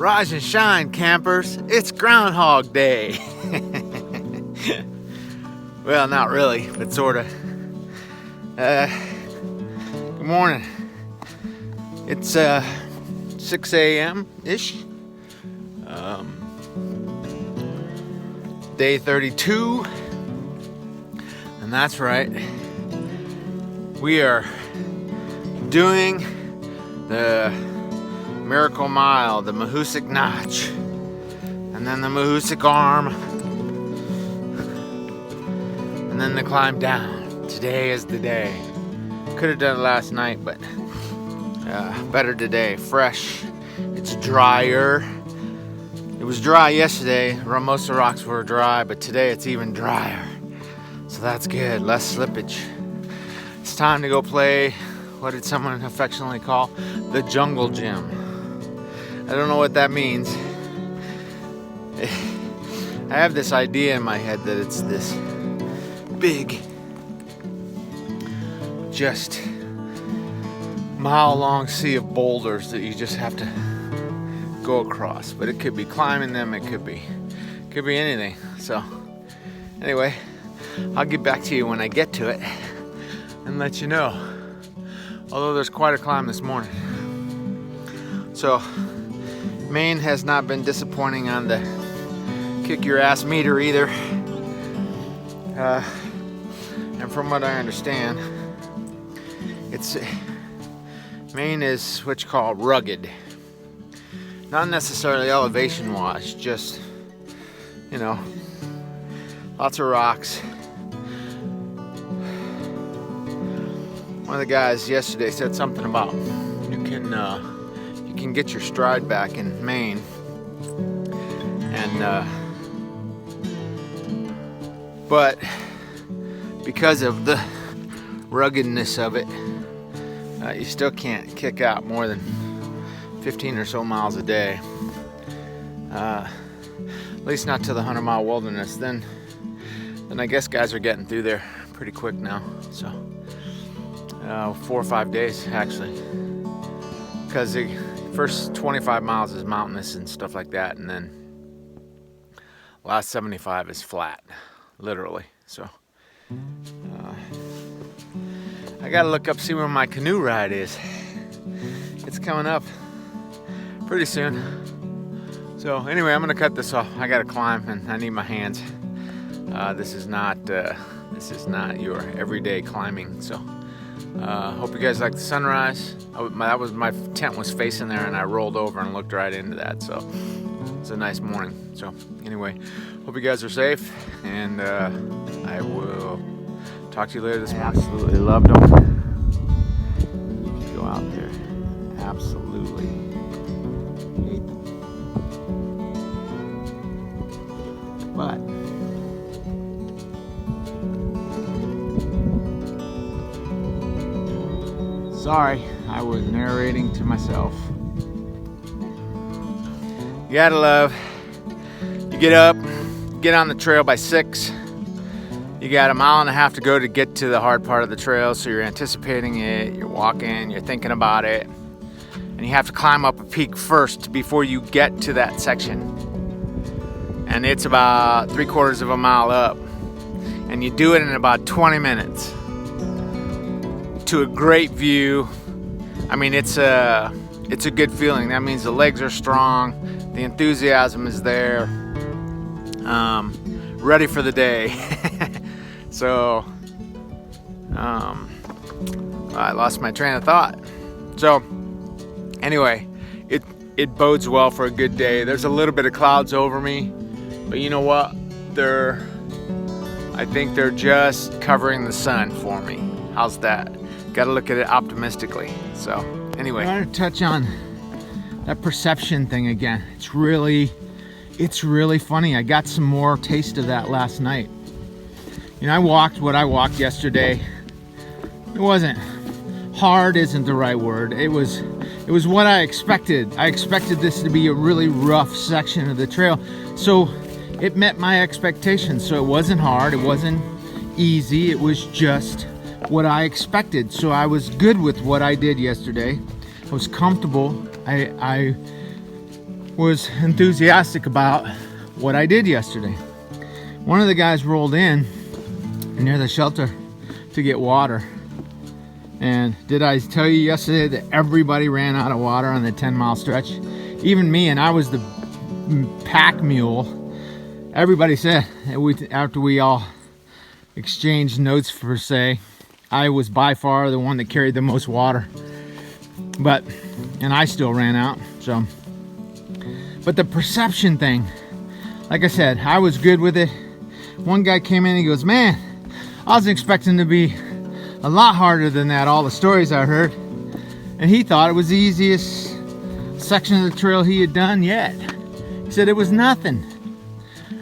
Rise and shine, campers. It's Groundhog Day. Well, not really, but sorta. Good morning. It's 6 a.m.-ish. Day 32. And that's right. We are doing the Miracle Mile, the Mahoosic Notch, and then the Mahoosic Arm, and then the climb down. Today is the day. Could have done it last night, but better today. Fresh. It's drier. It was dry yesterday. Most of the rocks were dry, but today it's even drier. So that's good. Less slippage. It's time to go play, what did someone affectionately call, the jungle gym. I don't know what that means. I have this idea in my head that it's this big, just mile-long sea of boulders that you just have to go across. But it could be climbing them, it could be anything. So anyway, I'll get back to you when I get to it and let you know. Although there's quite a climb this morning. So Maine has not been disappointing on the kick your ass meter either. And from what I understand, Maine is what you call rugged. Not necessarily elevation wise, just, you know, lots of rocks. One of the guys yesterday said something about you can get your stride back in Maine, and but because of the ruggedness of it, you still can't kick out more than 15 or so miles a day. At least not to the 100-mile wilderness. Then I guess guys are getting through there pretty quick now. So 4 or 5 days actually, because the first 25 miles is mountainous and stuff like that, and then last 75 is flat, literally. So I gotta look up, see where my canoe ride is. It's coming up pretty soon. So anyway, I'm gonna cut this off. I gotta climb and I need my hands. This is not your everyday climbing. So hope you guys like the sunrise. My tent was facing there, and I rolled over and looked right into that. So it's a nice morning. So anyway, hope you guys are safe, and I will talk to you later this morning. Absolutely loved them. Go out there. Absolutely hate them. But sorry, I was narrating to myself. You gotta love. You get up, get on the trail by 6. You got 1.5 miles to go to get to the hard part of the trail, so you're anticipating it, you're walking, you're thinking about it, and you have to climb up a peak first before you get to that section. And it's about 3/4 of a mile up, and you do it in about 20 minutes to a great view. I mean, it's a good feeling. That means the legs are strong, the enthusiasm is there, ready for the day. So I lost my train of thought. So anyway, it bodes well for a good day. There's a little bit of clouds over me, but you know what? I think they're just covering the sun for me. How's that? Got to look at it optimistically. So anyway, I want to touch on that perception thing again. It's really funny. I got some more taste of that last night. You know, I walked what I walked yesterday. It wasn't hard, isn't the right word. It was what I expected. I expected this to be a really rough section of the trail. So it met my expectations. So it wasn't hard, it wasn't easy, it was just what I expected. So I was good with what I did yesterday. I was comfortable. I was enthusiastic about what I did yesterday. One of the guys rolled in near the shelter to get water. And did I tell you yesterday that everybody ran out of water on the 10-mile stretch? Even me, and I was the pack mule. Everybody said, after we all exchanged notes per se, I was by far the one that carried the most water. And I still ran out, so. But the perception thing, like I said, I was good with it. One guy came in, he goes, man, I was expecting to be a lot harder than that, all the stories I heard. And he thought it was the easiest section of the trail he had done yet. He said it was nothing.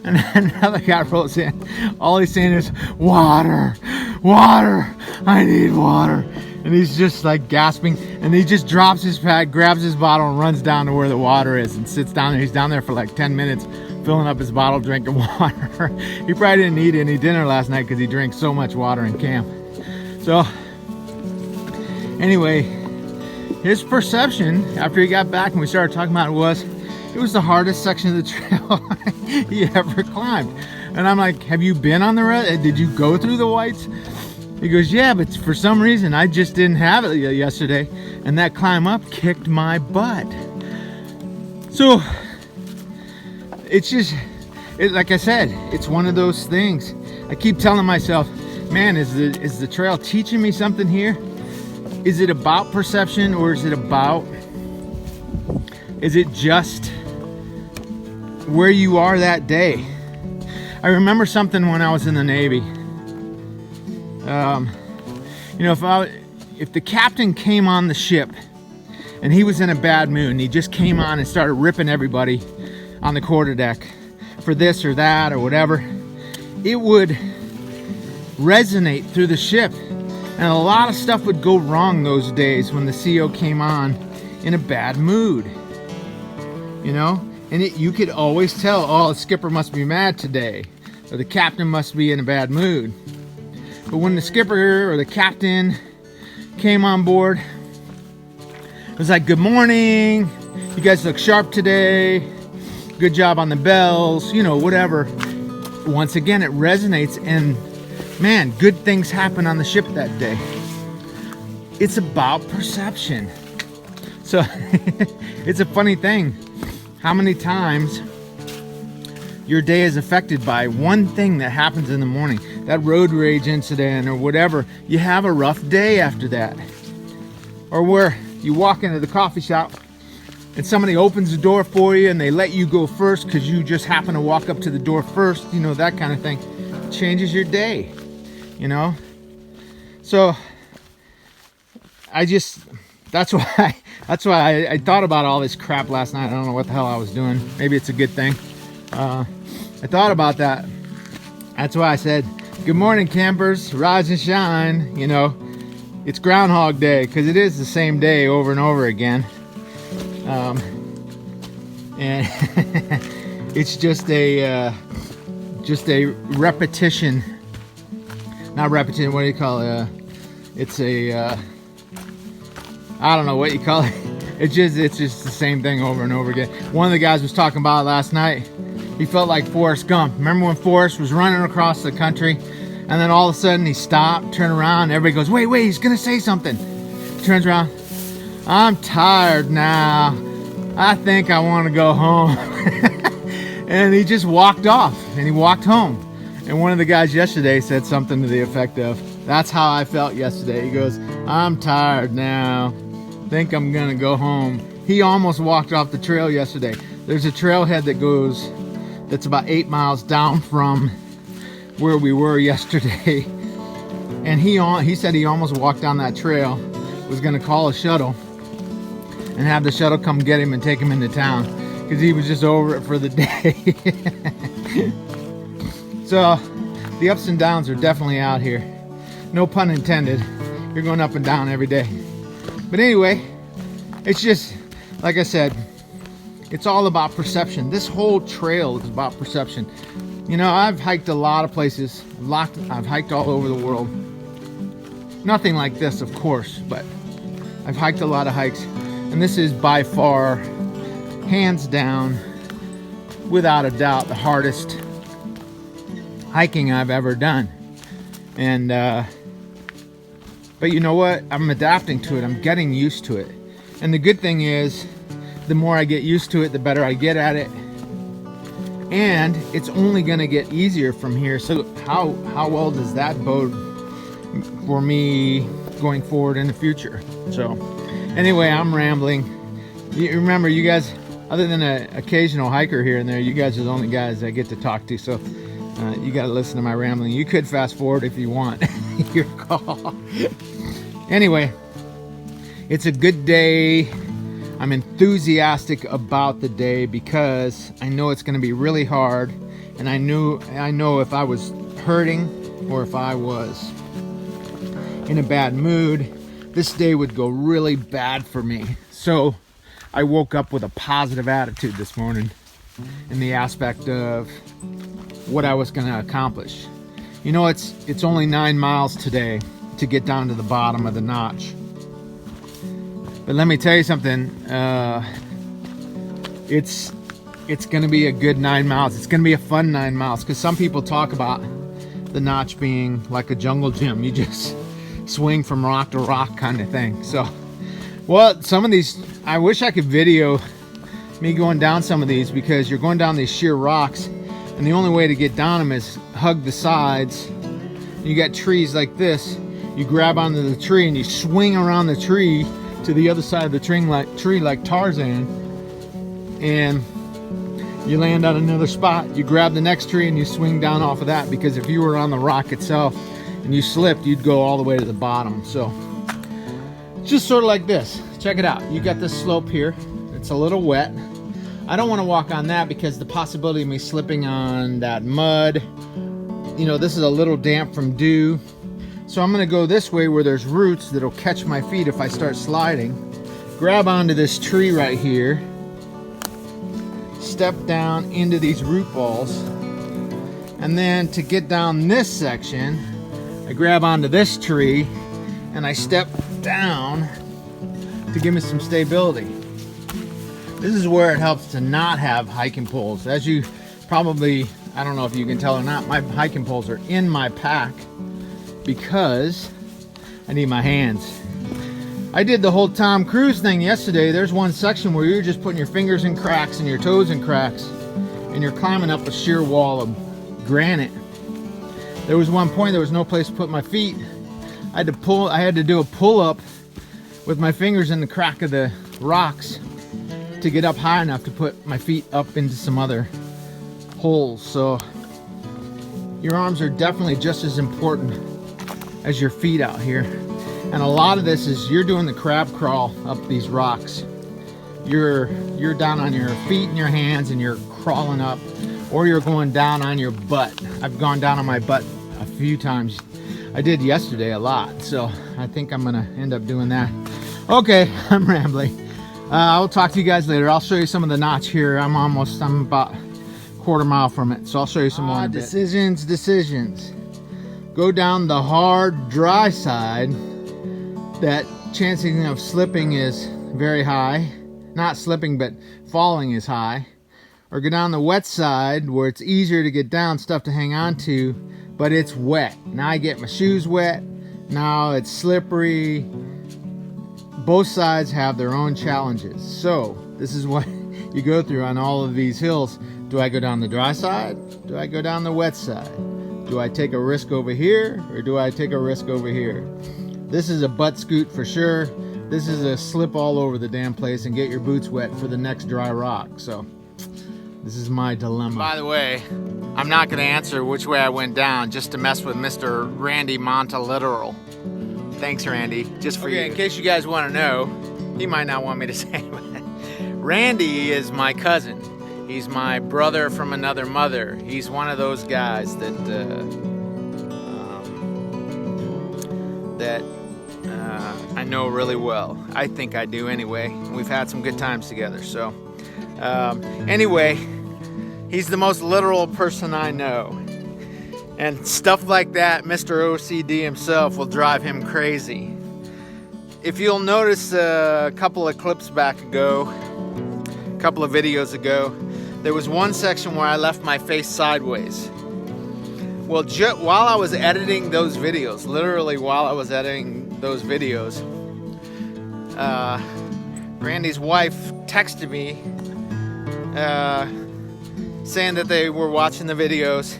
And then another guy rolls in. All he's saying is, water, water, I need water. And he's just like gasping. And he just drops his pack, grabs his bottle, and runs down to where the water is and sits down there. He's down there for like 10 minutes, filling up his bottle, drinking water. He probably didn't eat any dinner last night because he drank so much water in camp. So, anyway, his perception after he got back and we started talking about it was the hardest section of the trail he ever climbed. And I'm like, have you been on the road? Did you go through the whites? He goes, yeah, but for some reason I just didn't have it yesterday, and that climb up kicked my butt. So it's just, like I said, it's one of those things. I keep telling myself, man, is the trail teaching me something here? Is it about perception, or is it just where you are that day? I remember something when I was in the Navy. If the captain came on the ship and he was in a bad mood and he just came on and started ripping everybody on the quarterdeck for this or that or whatever, it would resonate through the ship, and a lot of stuff would go wrong those days when the CO came on in a bad mood, and you could always tell, oh, the skipper must be mad today, or the captain must be in a bad mood. But when the skipper or the captain came on board, it was like, good morning, you guys look sharp today, good job on the bells, whatever. Once again, it resonates, and man, good things happen on the ship that day. It's about perception. So it's a funny thing how many times your day is affected by one thing that happens in the morning, that road rage incident or whatever. You have a rough day after that. Or where you walk into the coffee shop and somebody opens the door for you and they let you go first because you just happen to walk up to the door first, that kind of thing. It changes your day, So that's why I thought about all this crap last night. I don't know what the hell I was doing. Maybe it's a good thing. I thought about that. That's why I said, good morning, campers, rise and shine. It's Groundhog Day, because it is the same day over and over again. And it's just a repetition. Not repetition, what do you call it? It's I don't know what you call it. It's just the same thing over and over again. One of the guys was talking about it last night. He felt like Forrest Gump. Remember when Forrest was running across the country, and then all of a sudden he stopped, turned around, and everybody goes, wait, he's gonna say something. He turns around, I'm tired now. I think I want to go home. And he just walked off, and he walked home. And one of the guys yesterday said something to the effect of, that's how I felt yesterday. He goes, I'm tired now. Think I'm gonna go home. He almost walked off the trail yesterday. There's a trailhead that's about 8 miles down from where we were yesterday. And he said he almost walked down that trail, was gonna call a shuttle and have the shuttle come get him and take him into town, because he was just over it for the day. So the ups and downs are definitely out here. No pun intended. You're going up and down every day. But anyway, it's just, like I said, it's all about perception. This whole trail is about perception. I've hiked a lot of places. I've hiked all over the world. Nothing like this, of course, but I've hiked a lot of hikes. And this is by far hands down, without a doubt, the hardest hiking I've ever done. And but you know what? I'm adapting to it. I'm getting used to it. And the good thing is, the more I get used to it, the better I get at it. And it's only gonna get easier from here. So how well does that bode for me going forward in the future? So anyway, I'm rambling. You remember, you guys, other than an occasional hiker here and there, you guys are the only guys I get to talk to. So you got to listen to my rambling. You could fast forward if you want. Your call. Anyway, it's a good day. I'm enthusiastic about the day because I know it's going to be really hard, and I know if I was hurting or if I was in a bad mood, this day would go really bad for me. So I woke up with a positive attitude this morning in the aspect of what I was going to accomplish. You know, it's only 9 miles today to get down to the bottom of the notch. But let me tell you something, it's gonna be a good 9 miles. It's gonna be a fun 9 miles, because some people talk about the notch being like a jungle gym. You just swing from rock to rock kind of thing. So, well, some of these, I wish I could video me going down some of these, because you're going down these sheer rocks, and the only way to get down them is hug the sides. You got trees like this, you grab onto the tree and you swing around the tree to the other side of the tree like Tarzan, and you land on another spot. You grab the next tree and you swing down off of that, because if you were on the rock itself and you slipped, you'd go all the way to the bottom. So just sort of like this. Check it out. You got this slope here. It's a little wet. I don't want to walk on that because the possibility of me slipping on that mud, you know, this is a little damp from dew. So I'm going to go this way where there's roots that'll catch my feet if I start sliding. Grab onto this tree right here. Step down into these root balls. And then to get down this section, I grab onto this tree and I step down to give me some stability. This is where it helps to not have hiking poles. As you probably, I don't know if you can tell or not, my hiking poles are in my pack, because I need my hands. I did the whole Tom Cruise thing yesterday. There's one section where you're just putting your fingers in cracks and your toes in cracks, and you're climbing up a sheer wall of granite. There was one point there was no place to put my feet. I had to do a pull-up with my fingers in the crack of the rocks to get up high enough to put my feet up into some other holes. So your arms are definitely just as important as your feet out here. And a lot of this is you're doing the crab crawl up these rocks. You're down on your feet and your hands and you're crawling up, or you're going down on your butt. I've gone down on my butt a few times. I did yesterday a lot, so I think I'm gonna end up doing that. Okay, I'm rambling. I'll talk to you guys later. I'll show you some of the notch here. I'm about a quarter mile from it, so I'll show you some more. Decisions. Go down the hard, dry side. That chancing of slipping is very high. Not slipping, but falling is high. Or go down the wet side where it's easier to get down, stuff to hang on to, but it's wet. Now I get my shoes wet. Now it's slippery. Both sides have their own challenges. So this is what you go through on all of these hills. Do I go down the dry side? Do I go down the wet side? Do I take a risk over here, or do I take a risk over here? This is a butt scoot for sure. This is a slip all over the damn place and get your boots wet for the next dry rock. So this is my dilemma. By the way, I'm not going to answer which way I went down just to mess with Mr. Randy Montaliteral. Thanks, Randy. Just for you. In case you guys want to know, he might not want me to say it. Randy is my cousin. He's my brother from another mother. He's one of those guys that I know really well. I think I do anyway. We've had some good times together. So anyway, he's the most literal person I know. And stuff like that, Mr. OCD himself will drive him crazy. If you'll notice a couple of clips back ago, couple of videos ago, there was one section where I left my face sideways. Well, while I was editing those videos, literally while I was editing those videos, Randy's wife texted me saying that they were watching the videos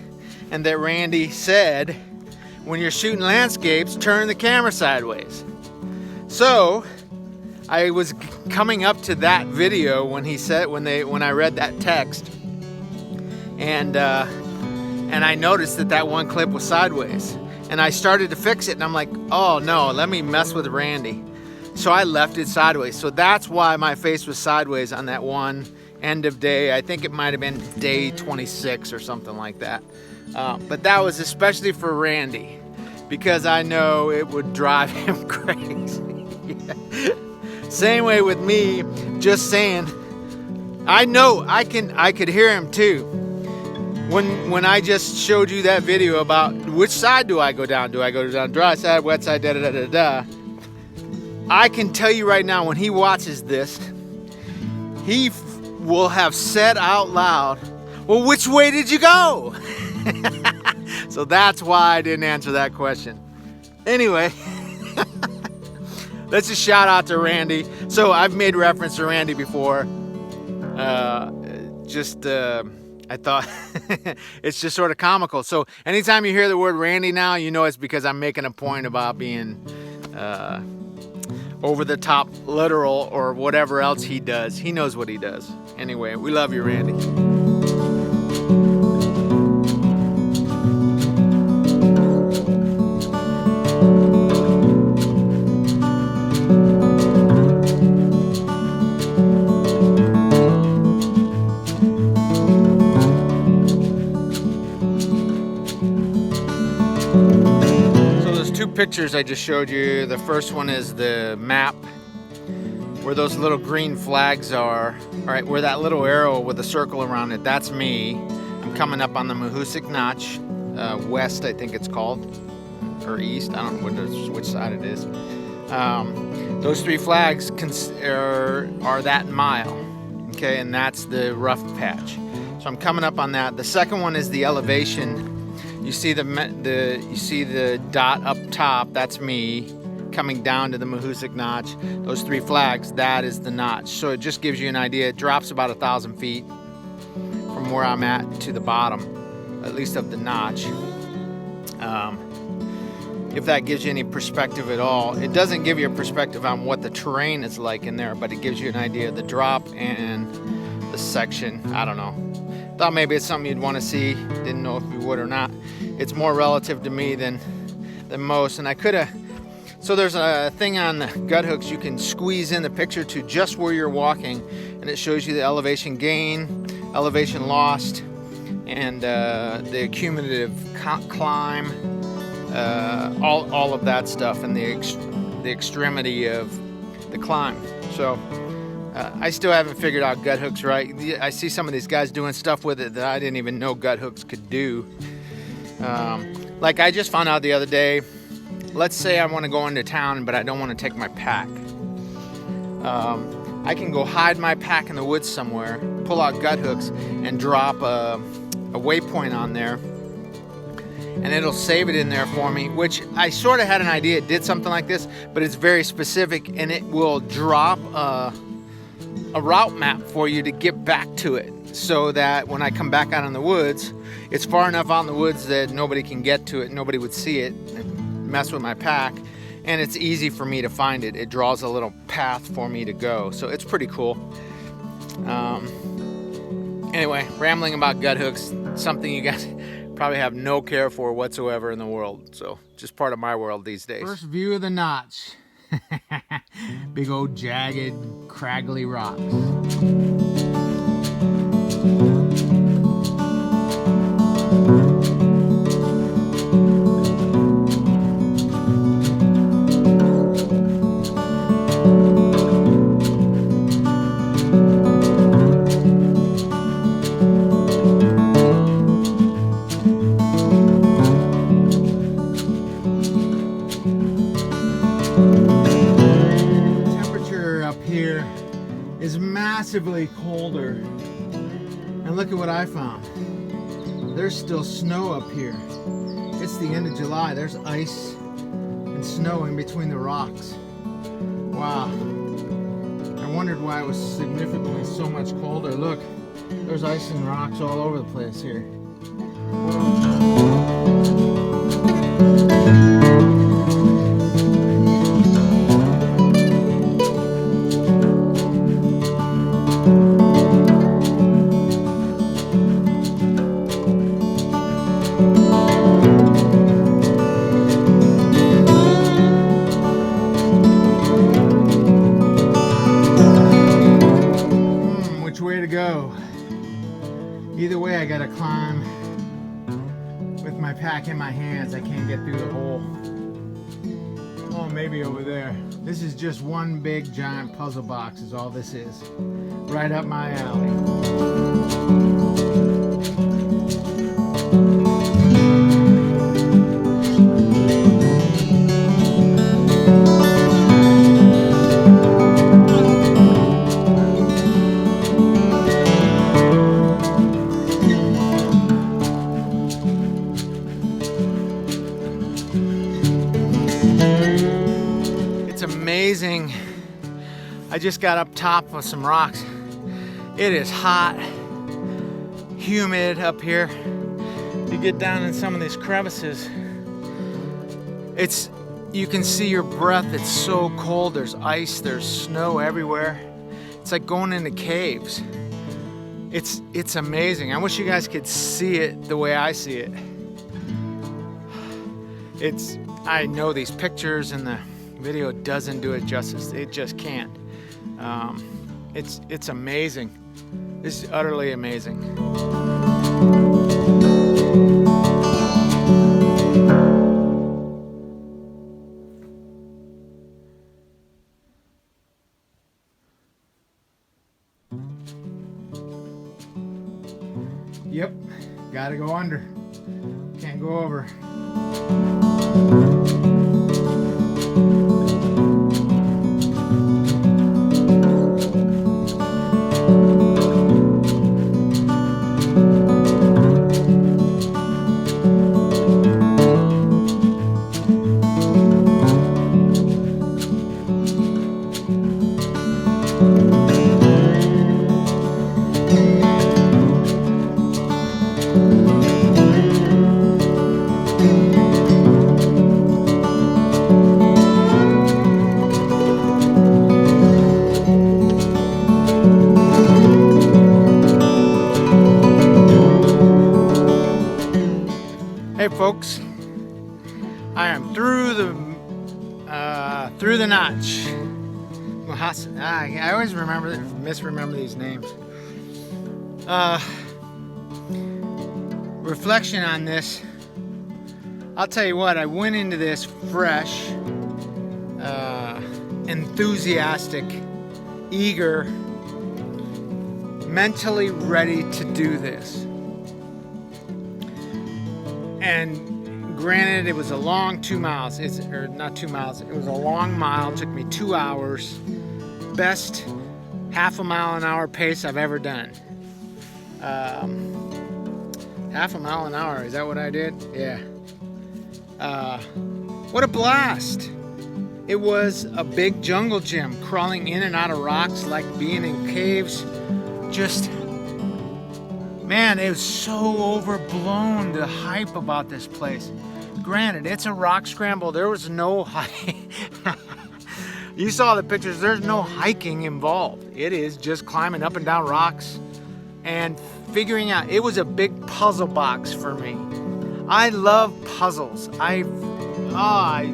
and that Randy said, when you're shooting landscapes, turn the camera sideways. So I was coming up to that video when he said, when I read that text, and I noticed that one clip was sideways, and I started to fix it, and I'm like, oh no, let me mess with Randy. So I left it sideways. So that's why my face was sideways on that one end of day. I think it might have been day 26 or something like that. But that was especially for Randy, because I know it would drive him crazy. Yeah. Same way with me, just saying, I know I could hear him too. When I just showed you that video about which side do I go down? Do I go down dry side, wet side, da da da da da? I can tell you right now, when he watches this, he will have said out loud, well, which way did you go? So that's why I didn't answer that question. Anyway, let's just shout out to Randy. So I've made reference to Randy before. I thought it's just sort of comical. So anytime you hear the word Randy now, you know it's because I'm making a point about being over the top, literal, or whatever else he does. He knows what he does. Anyway, we love you, Randy. Pictures I just showed you. The first one is the map where those little green flags are, right, where that little arrow with a circle around it, that's me. I'm coming up on the Mahoosic Notch, west I think it's called, or east, I don't know which side it is. Those three flags are that mile, okay, and that's the rough patch. So I'm coming up on that. The second one is the elevation. You see the dot up top, that's me coming down to the Mahoosic Notch. Those three flags, that is the notch. So it just gives you an idea. It drops about 1,000 feet from where I'm at to the bottom, at least of the notch. If that gives you any perspective at all. It doesn't give you a perspective on what the terrain is like in there, but it gives you an idea of the drop and the section. I don't know. Thought maybe it's something you'd want to see. Didn't know if you would or not. It's more relative to me than most, and I could have. So there's a thing on the gut hooks you can squeeze in the picture to just where you're walking, and it shows you the elevation gain, elevation lost, and the cumulative climb, all of that stuff, and the extremity of the climb. So. I still haven't figured out gut hooks right. I see some of these guys doing stuff with it that I didn't even know gut hooks could do. Like I just found out the other day, let's say I want to go into town, but I don't want to take my pack. I can go hide my pack in the woods somewhere, pull out gut hooks, and drop a waypoint on there, and it'll save it in there for me, which I sort of had an idea it did something like this, but it's very specific, and it will drop a route map for you to get back to it, so that when I come back out in the woods, it's far enough out in the woods that nobody can get to it, nobody would see it and mess with my pack, and it's easy for me to find it. It draws a little path for me to go, so it's pretty cool. Anyway, rambling about gut hooks, something you guys probably have no care for whatsoever in the world, so just part of my world these days. First view of the notch. Big old jagged, craggly rocks. progressively colder. And look at what I found. There's still snow up here. It's the end of July. There's ice and snow in between the rocks. Wow. I wondered why it was significantly so much colder. Look, there's ice and rocks all over the place here. Which way to go? Either way, I gotta climb with my pack in my hands. I can't get through the hole. Oh, maybe over there. This is just one big giant puzzle box is all this is. Right up my alley. Amazing. I just got up top of some rocks. It is hot, humid up here. You get down in some of these crevices, you can see your breath. It's so cold. There's ice, there's snow everywhere. It's like going into caves. It's amazing. I wish you guys could see it the way I see it. I know these pictures and the video doesn't do it justice. It just can't. It's amazing. This is utterly amazing. Yep, gotta go under. Can't go over. Hey folks, I am through the notch. I always misremember these names. Reflection on this. I'll tell you what, I went into this fresh, enthusiastic, eager, mentally ready to do this. And granted, it was a long 2 miles. Not 2 miles. It was a long mile. It took me 2 hours. Best half a mile an hour pace I've ever done. Half a mile an hour. Is that what I did? Yeah. What a blast! It was a big jungle gym, crawling in and out of rocks like being in caves. Just. Man, it was so overblown, the hype about this place. Granted, it's a rock scramble. There was no you saw the pictures. There's no hiking involved. It is just climbing up and down rocks and figuring out. It was a big puzzle box for me. I love puzzles. I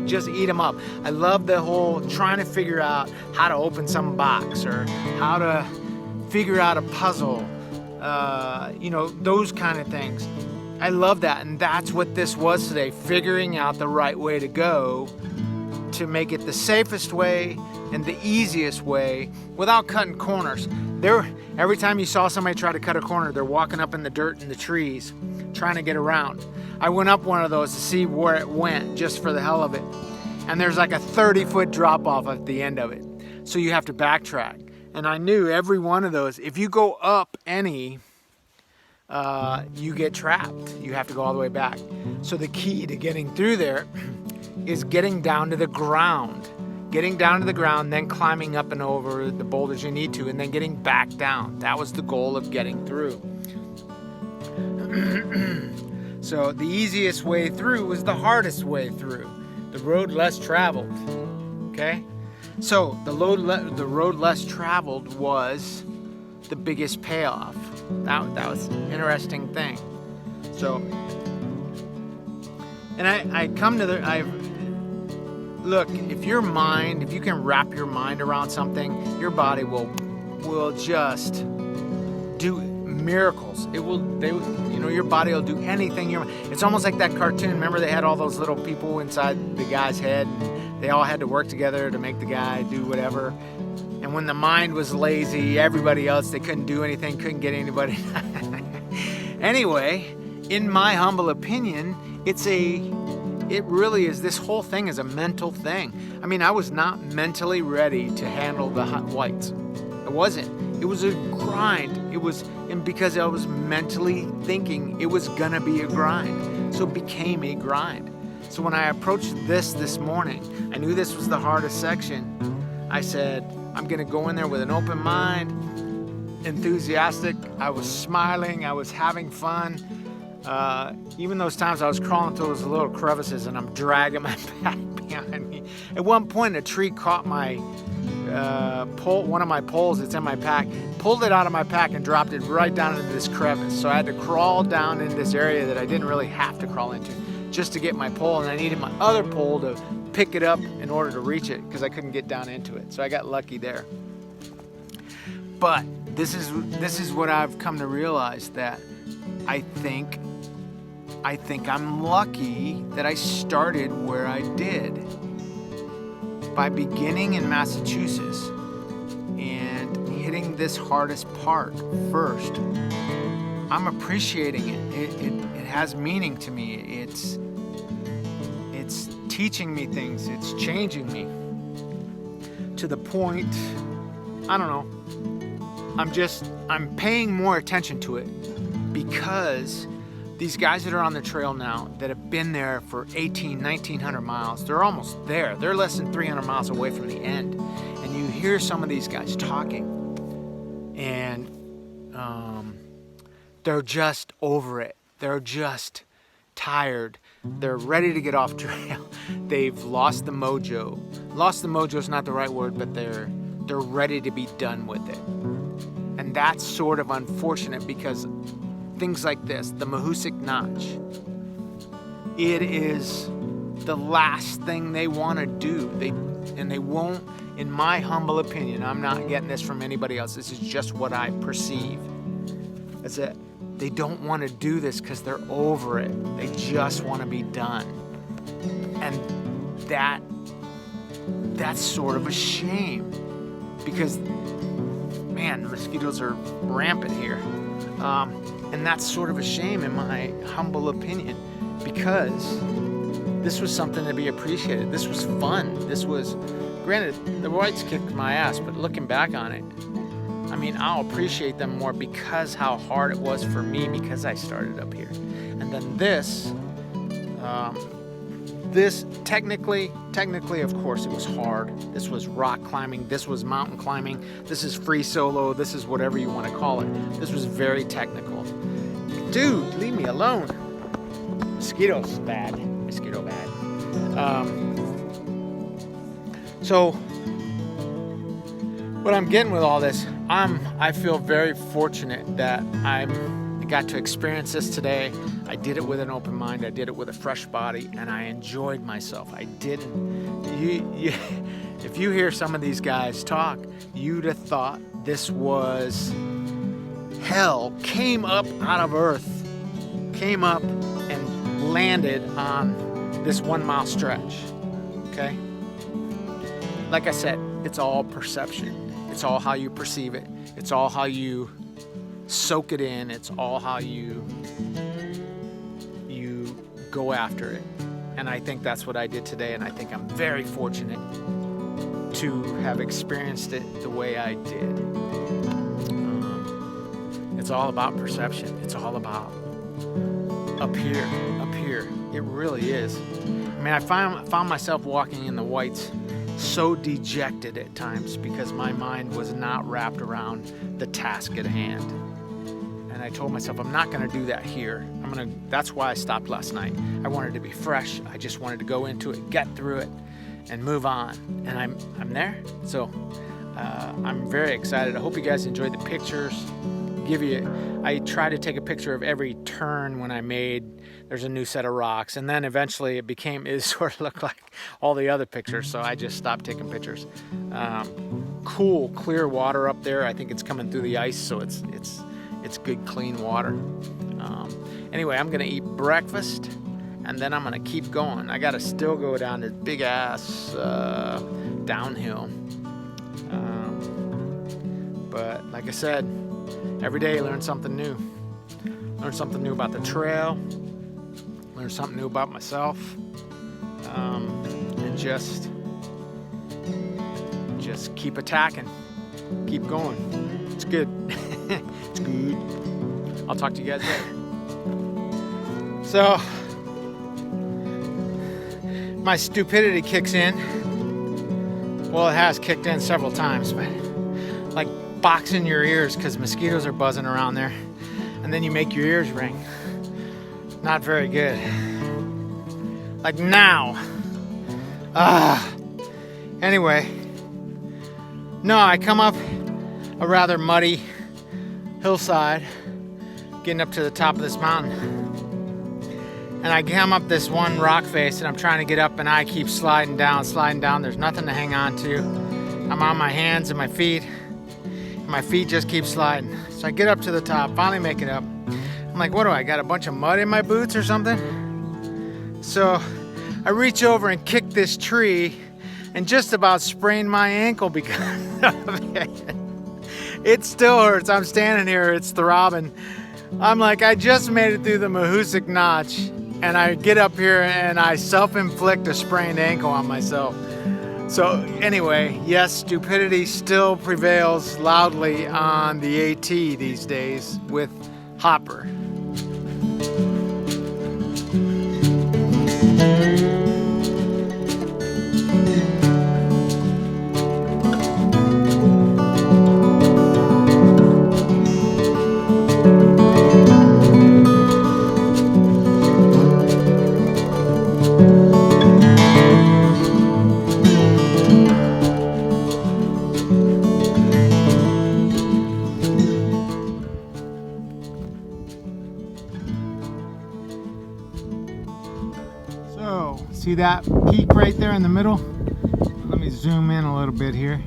just eat them up. I love the whole trying to figure out how to open some box or how to figure out a puzzle. Those kind of things. I love that, and that's what this was today, figuring out the right way to go to make it the safest way and the easiest way without cutting corners. Every time you saw somebody try to cut a corner, they're walking up in the dirt and the trees trying to get around. I went up one of those to see where it went just for the hell of it, and there's like a 30-foot drop off at the end of it, so you have to backtrack. And I knew every one of those, if you go up any, you get trapped. You have to go all the way back. So the key to getting through there is getting down to the ground. Getting down to the ground, then climbing up and over the boulders you need to, and then getting back down. That was the goal of getting through. So the easiest way through was the hardest way through. The road less traveled. Okay? So the road less traveled was the biggest payoff. That was an interesting thing. So, and I come to look, if you can wrap your mind around something, your body will just do miracles. Your body will do anything. It's almost like that cartoon. Remember they had all those little people inside the guy's head, and they all had to work together to make the guy do whatever. And when the mind was lazy, everybody else, they couldn't do anything, couldn't get anybody. Anyway, in my humble opinion, it really is, this whole thing is a mental thing. I mean, I was not mentally ready to handle the hot whites. I wasn't. It was a grind. And because I was mentally thinking it was gonna be a grind. So it became a grind. So when I approached this morning, I knew this was the hardest section. I said, I'm gonna go in there with an open mind, enthusiastic. I was smiling, I was having fun. Even those times I was crawling through those little crevices and I'm dragging my back behind me. At one point, a tree caught my pole, one of my poles that's in my pack, pulled it out of my pack and dropped it right down into this crevice. So I had to crawl down in this area that I didn't really have to crawl into just to get my pole, and I needed my other pole to pick it up in order to reach it because I couldn't get down into it. So I got lucky there. But this is what I've come to realize, that I think I'm lucky that I started where I did. By beginning in Massachusetts and hitting this hardest part first, I'm appreciating it. It has meaning to me. It's teaching me things. It's changing me to the point, I don't know, I'm paying more attention to it, because these guys that are on the trail now that have been there for 1900 miles, they're almost there. They're less than 300 miles away from the end. And you hear some of these guys talking, and they're just over it. They're just tired. They're ready to get off trail. They've lost the mojo. Lost the mojo is not the right word, but they're ready to be done with it. And that's sort of unfortunate, because things like this, the Mahoosuc Notch, it is the last thing they want to do. They won't, in my humble opinion, I'm not getting this from anybody else, this is just what I perceive, is that they don't want to do this because they're over it. They just want to be done. And that's sort of a shame, because, man, the mosquitoes are rampant here. And that's sort of a shame, in my humble opinion, because this was something to be appreciated. This was fun. This was, granted, the whites kicked my ass, but looking back on it, I mean, I'll appreciate them more because how hard it was for me, because I started up here. And then this technically, of course, it was hard. This was rock climbing. This was mountain climbing. This is free solo. This is whatever you want to call it. This was very technical. Dude, leave me alone. Mosquitoes bad. Mosquito bad. So what I'm getting with all this, I feel very fortunate that I got to experience this today. I did it with an open mind. I did it with a fresh body, and I enjoyed myself. I didn't. If you hear some of these guys talk, you'd have thought this was hell, came up out of earth, came up and landed on this 1 mile stretch. Okay? Like I said, it's all perception. It's all how you perceive it. It's all how you soak it in. It's all how you go after it. And I think that's what I did today, and I think I'm very fortunate to have experienced it the way I did. It's all about perception. It's all about up here. It really is. I mean, I found myself walking in the whites so dejected at times because my mind was not wrapped around the task at hand. And I told myself, I'm not going to do that here. That's why I stopped last night. I wanted to be fresh. I just wanted to go into it, get through it, and move on. And I'm there. So I'm very excited. I hope you guys enjoyed the pictures. I try to take a picture of every turn when I made. There's a new set of rocks, and then eventually it sort of looked like all the other pictures, so I just stopped taking pictures. Cool, clear water up there. I think it's coming through the ice, so it's good, clean water. Anyway, I'm gonna eat breakfast, and then I'm gonna keep going. I gotta still go down this big ass downhill. But like I said, every day learn something new. Learn something new about the trail. Learn something new about myself. And just keep attacking. Keep going. It's good. It's good. I'll talk to you guys later. So, my stupidity kicks in. Well, it has kicked in several times, but like boxing your ears because mosquitoes are buzzing around there, and then you make your ears ring. Not very good. Like now. Anyway, no, I come up a rather muddy hillside, getting up to the top of this mountain, and I come up this one rock face, and I'm trying to get up, and I keep sliding down. There's nothing to hang on to. I'm on my hands and my feet. My feet just keep sliding. So I get up to the top, finally make it up. I'm like, what do I got, a bunch of mud in my boots or something? So I reach over and kick this tree and just about sprained my ankle because of it. It still hurts. I'm standing here, it's throbbing. I'm like, I just made it through the Mahoosuc Notch, and I get up here and I self-inflict a sprained ankle on myself. So anyway, yes, stupidity still prevails loudly on the AT these days with Hopper. So, see that peak right there in the middle? Let me zoom in a little bit here.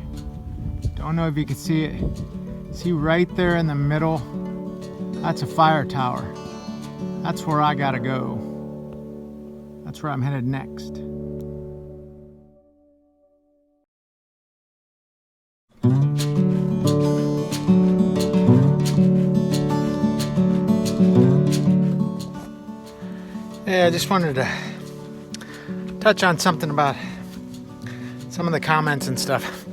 Don't know if you can see it. See right there in the middle? That's a fire tower. That's where I gotta go. That's where I'm headed next. Yeah, I just wanted to touch on something about some of the comments and stuff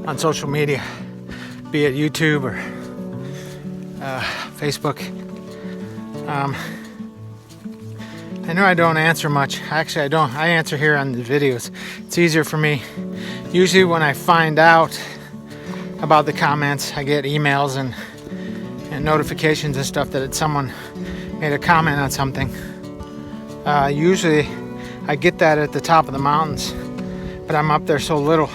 on social media, be it YouTube or Facebook. I know I don't answer much. Actually, I don't. I answer here on the videos. It's easier for me. Usually when I find out about the comments, I get emails and notifications and stuff that someone made a comment on something. Usually I get that at the top of the mountains, but I'm up there so little.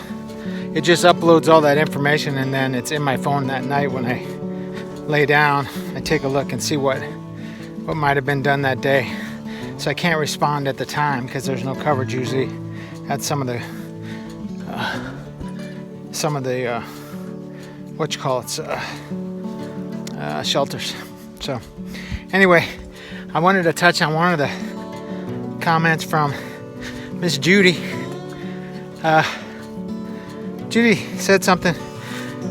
It just uploads all that information, and then it's in my phone that night when I lay down. I take a look and see what might have been done that day. So I can't respond at the time because there's no coverage usually at some of the shelters. So anyway, I wanted to touch on one of the comments from Miss Judy. Judy said something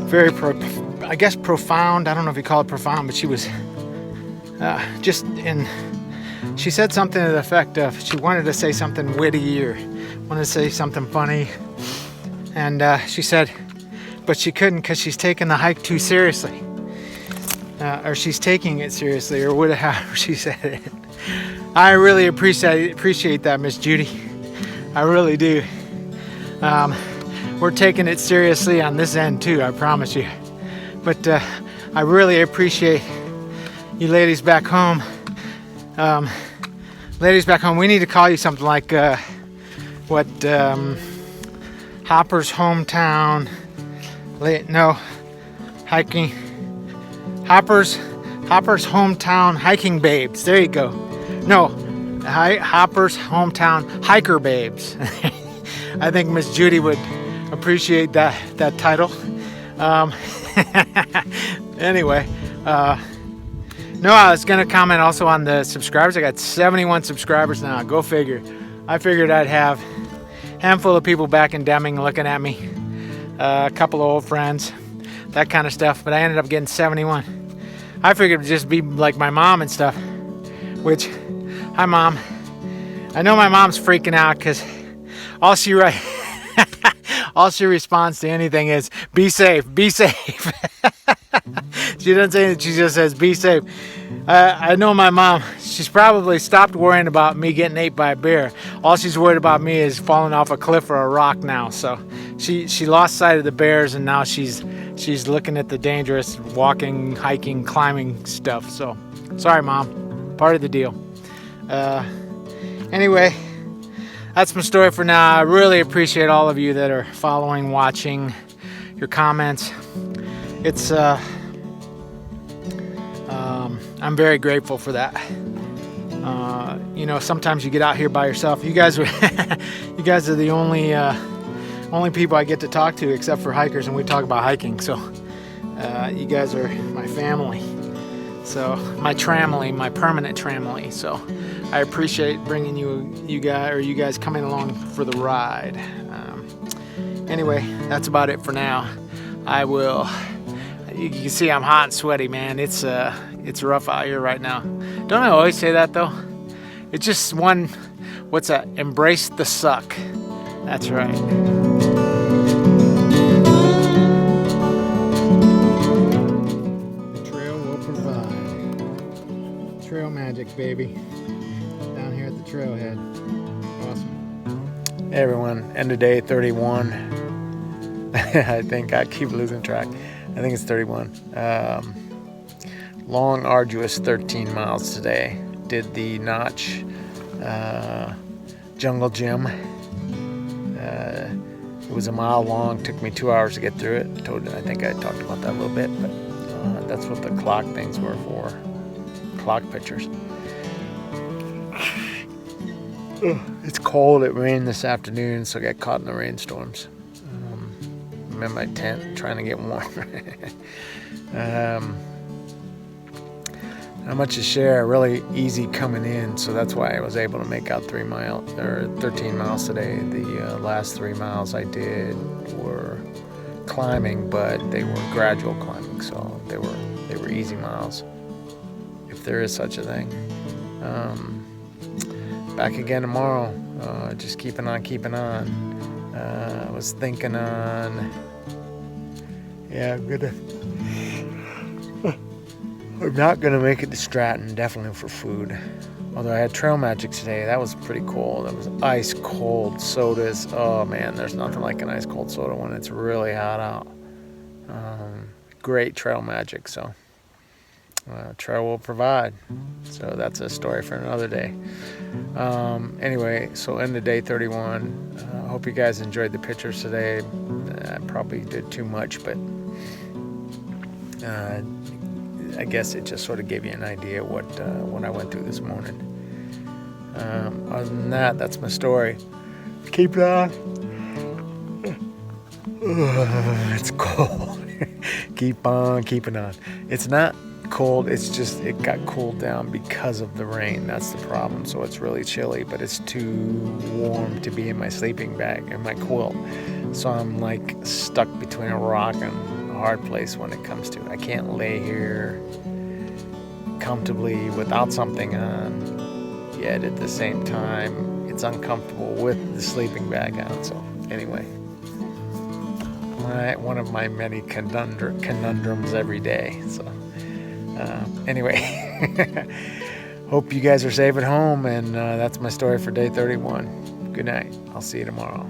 very profound. I don't know if you call it profound, but she was she said something to the effect of she wanted to say something witty or wanted to say something funny, And she said, but she couldn't because she's taking the hike too seriously. Or she's taking it seriously, or whatever she said it. I really appreciate that, Miss Judy. I really do. We're taking it seriously on this end too, I promise you. But I really appreciate you ladies back home. Ladies back home, we need to call you something like Hopper's hometown. Hiking. Hopper's hometown hiking babes. There you go. No, Hopper's hometown hiker babes. I think Miss Judy would appreciate that title. Anyway, no, I was gonna comment also on the subscribers. I got 71 subscribers now. Go figure. I figured I'd have a handful of people back in Deming looking at me, a couple of old friends, that kind of stuff. But I ended up getting 71. I figured it'd just be like my mom and stuff. Which, hi mom. I know my mom's freaking out because all she responds to anything is be safe, be safe. She doesn't say anything, she just says be safe. I know my mom, she's probably stopped worrying about me getting ate by a bear. All she's worried about me is falling off a cliff or a rock now. So she lost sight of the bears, and now she's looking at the dangerous walking, hiking, climbing stuff. So sorry mom, part of the deal. Anyway, that's my story for now. I really appreciate all of you that are following, watching, your comments. It's I'm very grateful for that. You know, sometimes you get out here by yourself. You guys are the only people I get to talk to, except for hikers, and we talk about hiking. So you guys are my family. So my tramily, my permanent tramily. So I appreciate bringing you guys coming along for the ride. Anyway, that's about it for now. I will. You can see I'm hot and sweaty, man. It's rough out here right now. Don't I always say that though? It's just one. What's that? Embrace the suck. That's right. Trail magic, baby. Down here at the trailhead. Awesome. Hey everyone, end of day 31. I think I keep losing track. I think it's 31. Long, arduous 13 miles today. Did the Notch jungle gym. It was a mile long. Took me 2 hours to get through it. I think I talked about that a little bit, but that's what the clock things were for. Clock pictures. It's cold. It rained this afternoon, so I got caught in the rainstorms. I'm in my tent trying to get warm. Not much to share. Really easy coming in, so that's why I was able to make out 13 miles today. The last 3 miles I did were climbing, but they were gradual climbing, so they were easy miles, if there is such a thing. Back again tomorrow. Just keeping on. I was thinking on. Yeah, I'm not gonna make it to Stratton, definitely for food. Although I had Trail Magic today, that was pretty cool. That was ice cold sodas. Oh man, there's nothing like an ice cold soda when it's really hot out. Great Trail Magic. So Trail will provide. So that's a story for another day. Anyway, so end of day 31. Hope you guys enjoyed the pictures today. I probably did too much, but I guess it just sort of gave you an idea what I went through this morning. Other than that, that's my story. Keep it on. It's cold. Keep on keeping on. It's not cold, it's just it got cooled down because of the rain. That's the problem. So it's really chilly, but it's too warm to be in my sleeping bag and my quilt. So I'm like stuck between a rock and a hard place when it comes to it. I can't lay here comfortably without something on, yet at the same time it's uncomfortable with the sleeping bag on. So anyway, one of my many conundrums every day. So anyway, hope you guys are safe at home, and that's my story for day 31. Good night. I'll see you tomorrow.